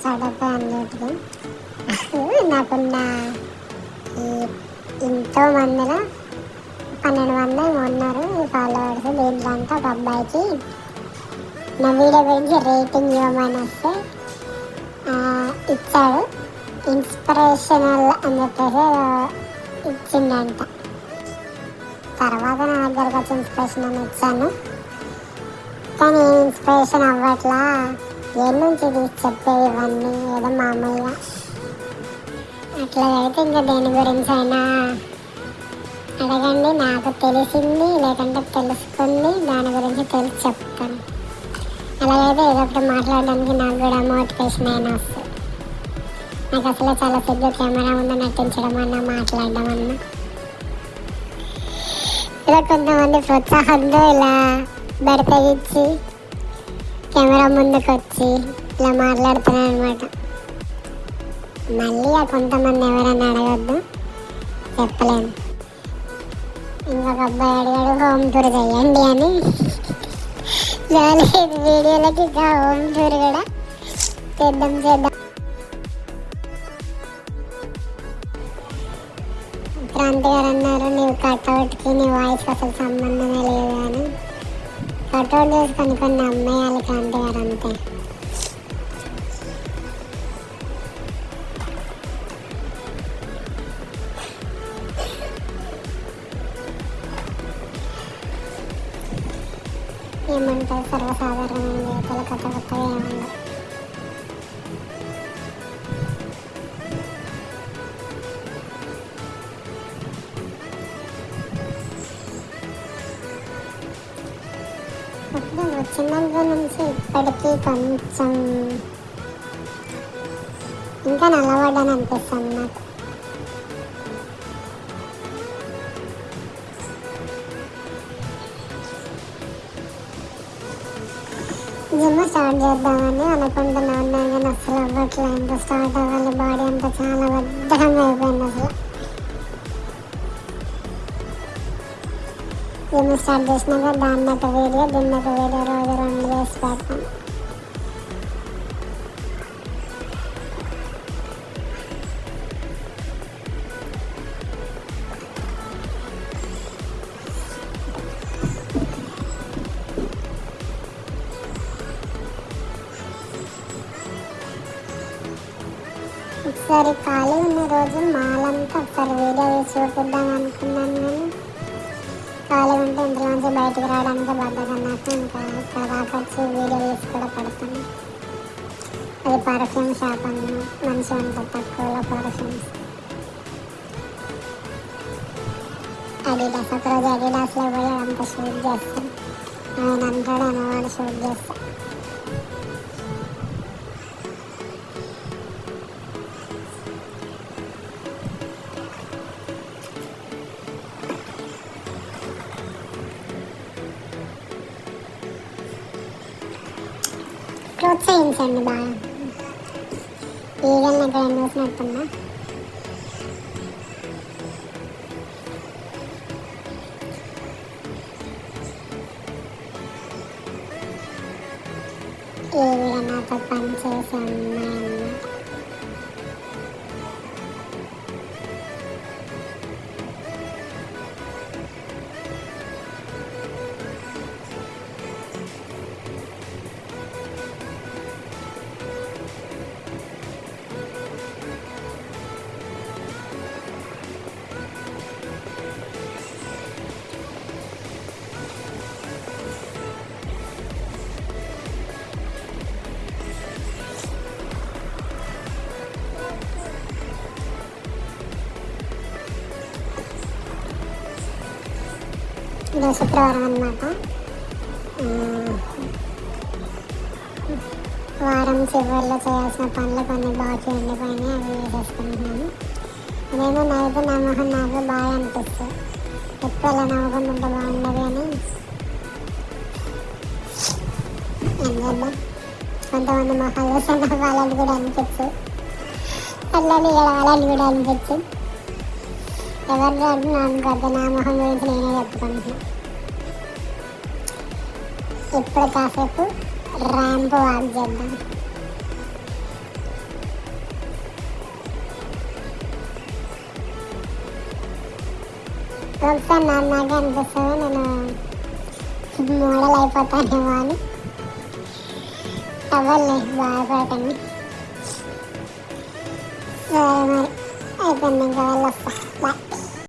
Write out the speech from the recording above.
Start అవుతాయి అన్నిటికీ. నాకున్న ఈ ఎంతో మందిలో 1200 ఉన్నారు ఈ ఫాలోవర్స్. దీంట్లో అంతా ఒక అబ్బాయికి నా వీడియో గురించి రేటింగ్ ఇవ్వమని వస్తే ఇచ్చాడు. ఇన్స్పిరేషనల్ అని చెప్పేసి ఇచ్చిండంట. తర్వాత నా దగ్గరకు వచ్చి ఇన్స్పిరేషన్ అని ఇచ్చాను. కానీ ఇన్స్పిరేషన్ అవ్వట్లా. ఏం నుంచి తీసి చెప్పేవి ఇవన్నీ ఏదో మామూలుగా అట్లా అయితే ఇంకా దేని గురించి అయినా అడగండి. నాకు తెలిసింది లేకంటే తెలుసుకుంది దాని గురించి తెలిసి చెప్తాను. అలాగైతే ఏదో ఒకటి మాట్లాడడానికి నాకు కూడా మోటివేషన్ అయినా వస్తుంది. నాకు అసలు చాలా సిగ్గు కెమెరా ముందు నటించడం అన్నా మాట్లాడడం అన్నా. ఇలా కొంతమంది ప్రోత్సాహంతో ఇలా బెడతగిచ్చి కెమెరా ముందుకు వచ్చి ఇలా మాట్లాడుతున్నాను అనమాట. మళ్ళీ ఆ కొంతమంది ఎవరైనా అడగద్దు, చెప్పలేను. ఇంకొక అబ్బాయి అడిగాడు హోమ్ టూర్ చేయండి అని. రాలేదు వీడియోలకి ఇంకా హోమ్ టూర్ కూడా చేద్దాం. క్రాంతి గారు అన్నారు నీవు కట్అవుట్కి నీ వాయిస్కి అసలు సంబంధమే లేదు అని. కట్అవుట్ చేసుకొని కొన్ని అమ్మేయాలి క్రాంతి గారు అంతే. ఏమంటారు సర్వసాధారణమైన జీవితాలు కొత్తగా ఏమన్నా. వచ్చిన నుంచి ఇప్పటికీ కొంచెం ఇంకా నల్లబడ్డాను అనిపిస్తుంది నాకు. జిమ్ స్టార్ట్ చేద్దామని అనుకుంటున్నాను కానీ అసలు అవ్వట్లేదు. ఇంకా స్టార్ట్ అవ్వాలి. బాడీ అంతా చాలా బద్ధకంగా అయిపోయింది అసలు. జిమ్ స్టార్ట్ చేసినాక దాన్ని ఒక వీడియో దీన్ని ఒక వీడియో రోజు 2 చేసి పెడతాను. ఒకసారి ఖాళీ ఉన్న రోజు మాలంతా ఒకసారి వీడియో తీసి చూపిద్దాం అనుకున్నాను కానీ ఖాళీ ఉంటే ఇంట్లోంచి బయటకు రావడానికి బద్దకం నాకు. ఇంకా ఇక్కడ రాకొచ్చి వీడియో తీసి కూడా పడతాను. అది పర్ఫ్యూమ్ షాప్ అన్న మంచిగా ఉంటుంది తక్కువలో పర్ఫ్యూమ్స్. అడిడాస్ ఒకరోజు అడిడాస్లో పోయి అంతా షూట్ చేస్తాను. ఆయన అంటాడేమో వాడు షూట్ చేస్తాను. ప్రోత్సహించండి బాగా. ఈగల్ని ఇక్కడ చూసినట్టున్నా. ఈవిడ నాతో పని చేసే అమ్మాయి అన్నమాట. ఈరోజు శుక్రవారం అన్నమాట. వారం చివరిలో చేయాల్సిన పనులు కొన్ని బాకీ ఉండిపోయినాయి. అవి వేసేసుకుంటున్నాను. అదేమో నవ్వుతూ నా మొహం నాకు బాగా అనిపిస్తుంది. ఎక్కువ అలా నవ్వుకుంటుంటే బాగుండదు అని ఏం చేద్దాం. కొంతమంది మొహాలు చూస్తే నవ్వాలని కూడా అనిపించు, అట్లని ఏడవాలని కూడా అనిపించు. ఎవరిని అనుకోద్దు. నా మొహం గురించి నేనే చెప్పుకుంటున్నాను. ఇప్పుడు కాసేపు ర్యాంప్ వాక్ చేద్దాం. ఒకసారి నాకే అనిపిస్తుంది నేను మోడల్ అయిపోతానేమో అని. అవ్వలే, బాధపడకండి. సరే మరి అయిపోయింది, ఇంకా వెళ్ళొస్తా. బాయ్.